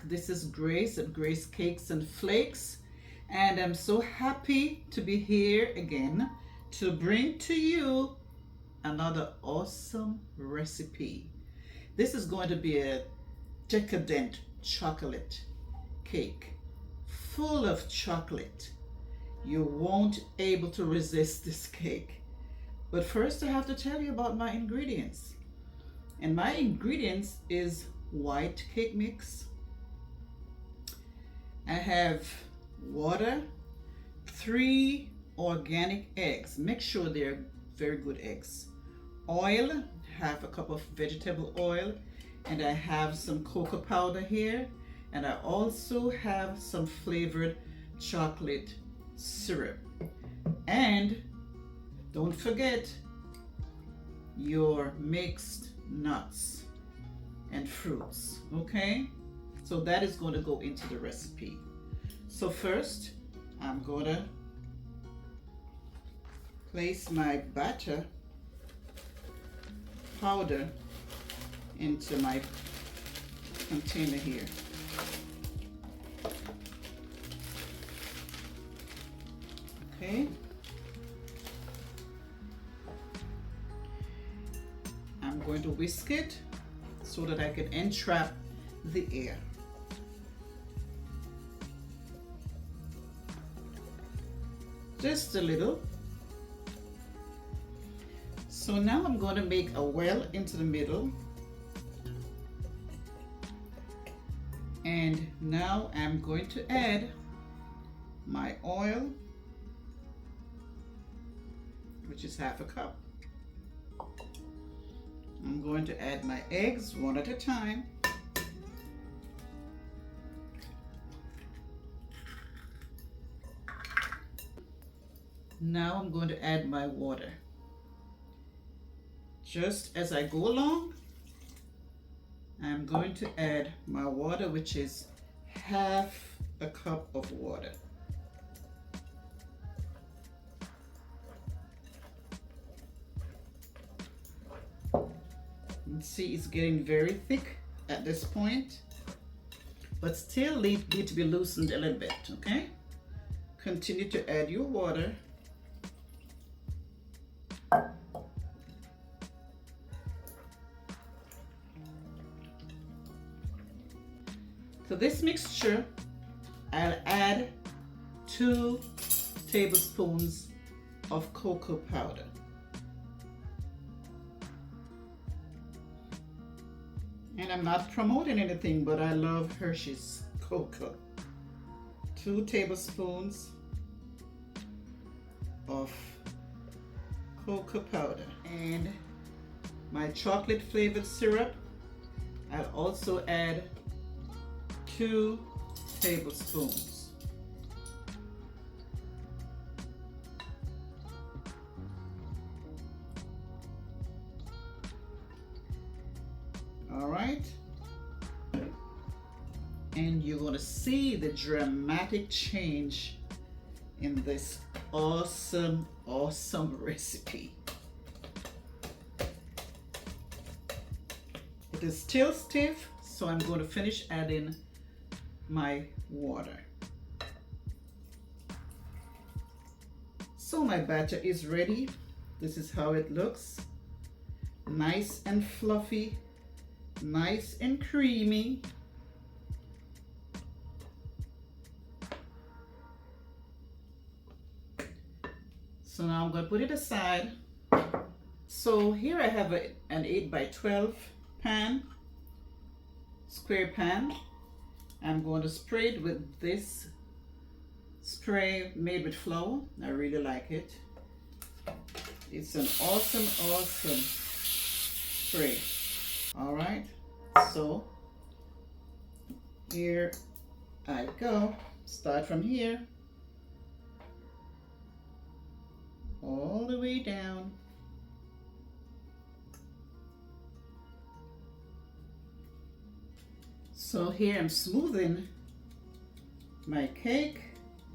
This is Grace at Grace Cakes and Flakes, and I'm so happy to be here again to bring to you another awesome recipe. This is going to be a decadent chocolate cake full of chocolate. You won't able to resist this cake. But first I have to tell you about my ingredients. And my ingredients is white cake mix. I have water, 3 organic eggs. Make sure they're very good eggs. Oil, half a cup of vegetable oil, and I have some cocoa powder here, and I also have some flavored chocolate syrup. And don't forget your mixed nuts and fruits, okay? So that is going to go into the recipe. So first, I'm going to place my batter powder into my container here. Okay. I'm going to whisk it so that I can entrap the air. Just a little. So now I'm going to make a well into the middle. And now I'm going to add my oil, which is half a cup. I'm going to add my eggs one at a time. Now I'm going to add my water. Just as I go along, I'm going to add my water, which is half a cup of water. You see it's getting very thick at this point, but still need to be loosened a little bit, okay? Continue to add your water. To this mixture, I'll add 2 tablespoons of cocoa powder. And I'm not promoting anything, but I love Hershey's cocoa. 2 tablespoons of cocoa powder. And my chocolate flavored syrup, I'll also add 2 tablespoons. All right. And you're going to see the dramatic change in this awesome recipe. It is still stiff, so I'm going to finish adding my water. So my batter is ready. This is how it looks. Nice and fluffy, nice and creamy. So now I'm going to put it aside. So here I have an 8 by 12 pan, square pan. I'm going to spray it with this spray made with flour. I really like it. It's an awesome spray. All right, so here I go. Start from here all the way down. So here I'm smoothing my cake.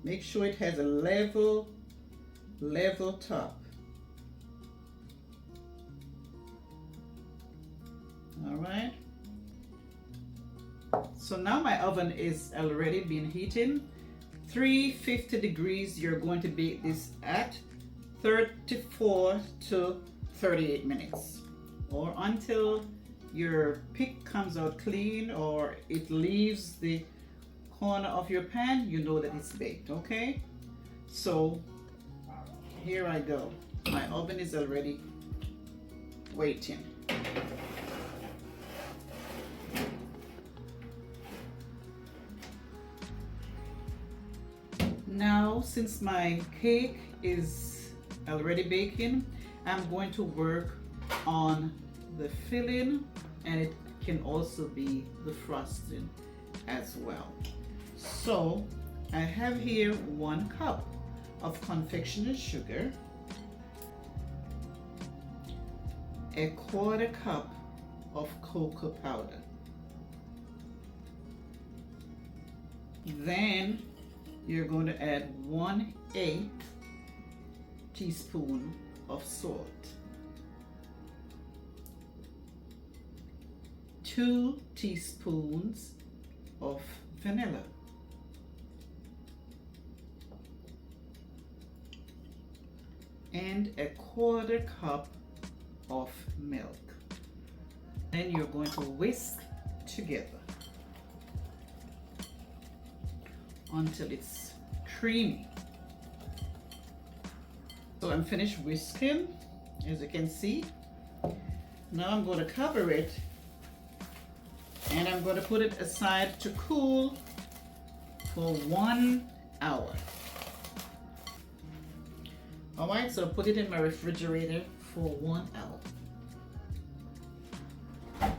Make sure it has a level top. All right. So now my oven is already been heating. 350 degrees, you're going to bake this at 34 to 38 minutes, or until your pick comes out clean or it leaves the corner of your pan, you know that it's baked. Okay, so here I go. My oven is already waiting. Now, since my cake is already baking, I'm going to work on the filling, and it can also be the frosting as well. So I have here 1 cup of confectioner's sugar, 1/4 cup of cocoa powder, then you're going to add 1/8 teaspoon of salt, 2 teaspoons of vanilla, and 1/4 cup of milk. Then you're going to whisk together until it's creamy. So I'm finished whisking, as you can see. Now I'm going to cover it, and I'm going to put it aside to cool for 1 hour. Alright, so put it in my refrigerator for 1 hour. I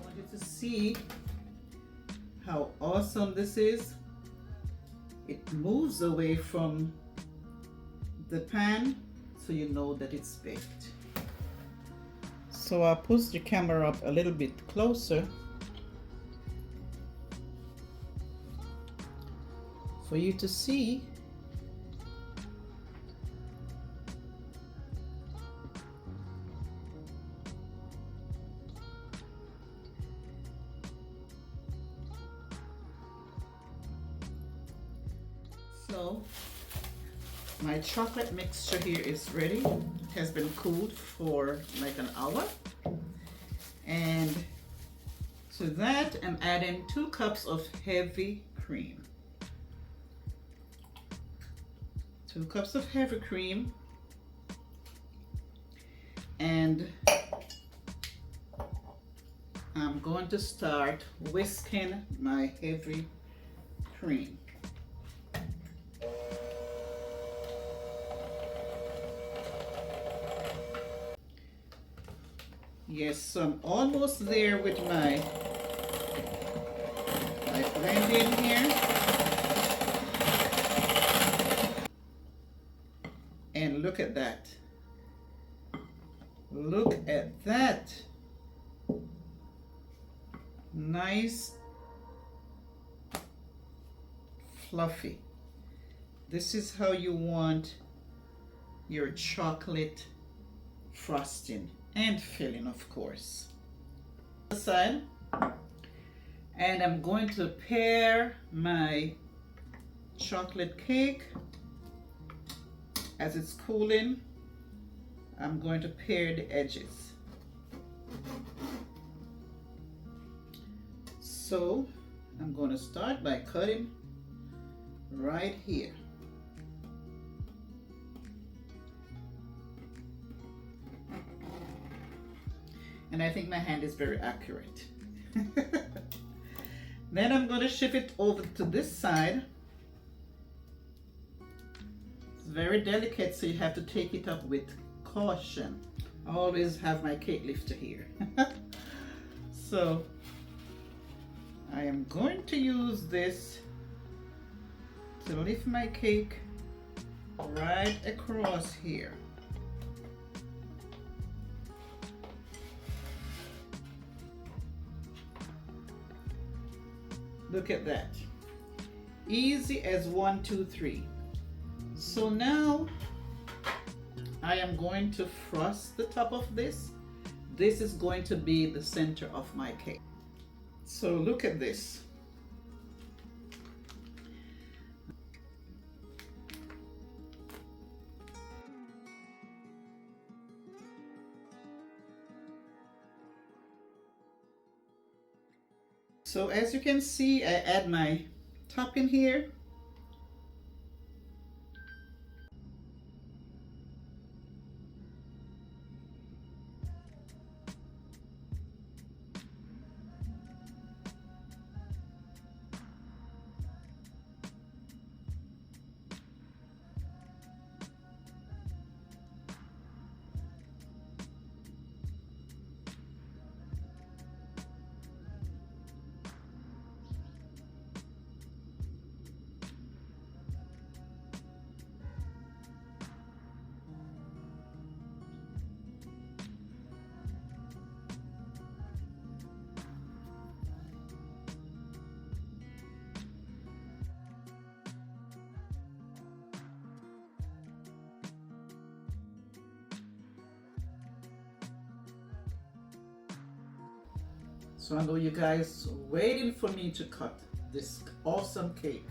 want you to see how awesome this is. It moves away from the pan, so you know that it's baked. So I'll push the camera up a little bit closer for you to see. So my chocolate mixture here is ready. It has been cooled for like an hour, and to that I'm adding 2 cups of heavy cream. 2 cups of heavy cream, and I'm going to start whisking my heavy cream. Yes, so I'm almost there with my blending here. And look at that. Look at that. Nice, fluffy. This is how you want your chocolate frosting and filling, of course. Aside, and I'm going to pair my chocolate cake. As it's cooling, I'm going to pair the edges. So I'm going to start by cutting right here. And I think my hand is very accurate. Then I'm going to shift it over to this side. It's very delicate, so you have to take it up with caution. I always have my cake lifter here. So I am going to use this to lift my cake right across here. Look at that. Easy as 1, 2, 3. So now I am going to frost the top of this. This is going to be the center of my cake. So look at this. So as you can see, I add my topping here. So I know you guys waiting for me to cut this awesome cake,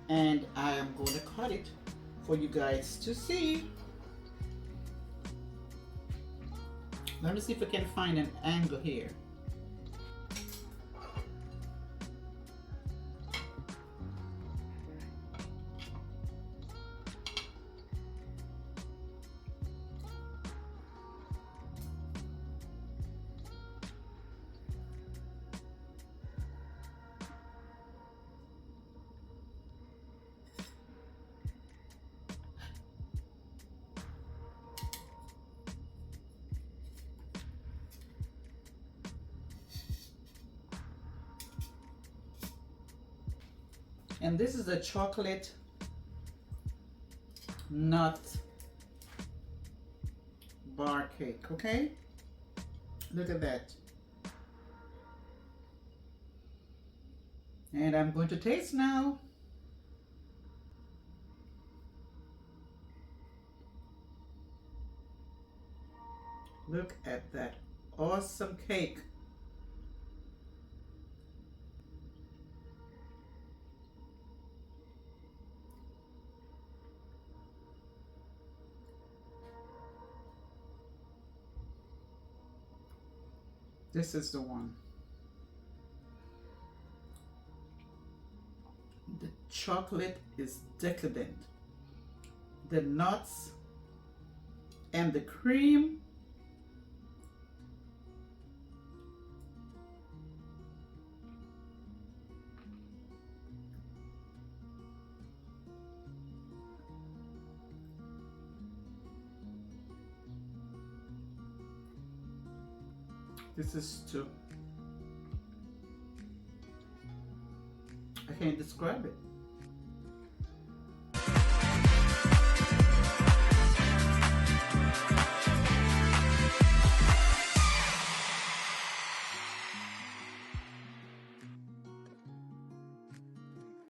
and I am going to cut it for you guys to see. Let me see if I can find an angle here. And this is a chocolate nut bar cake, okay? Look at that. And I'm going to taste now. Look at that awesome cake. This is the one. The chocolate is decadent. The nuts and the cream . This is too. I can't describe it.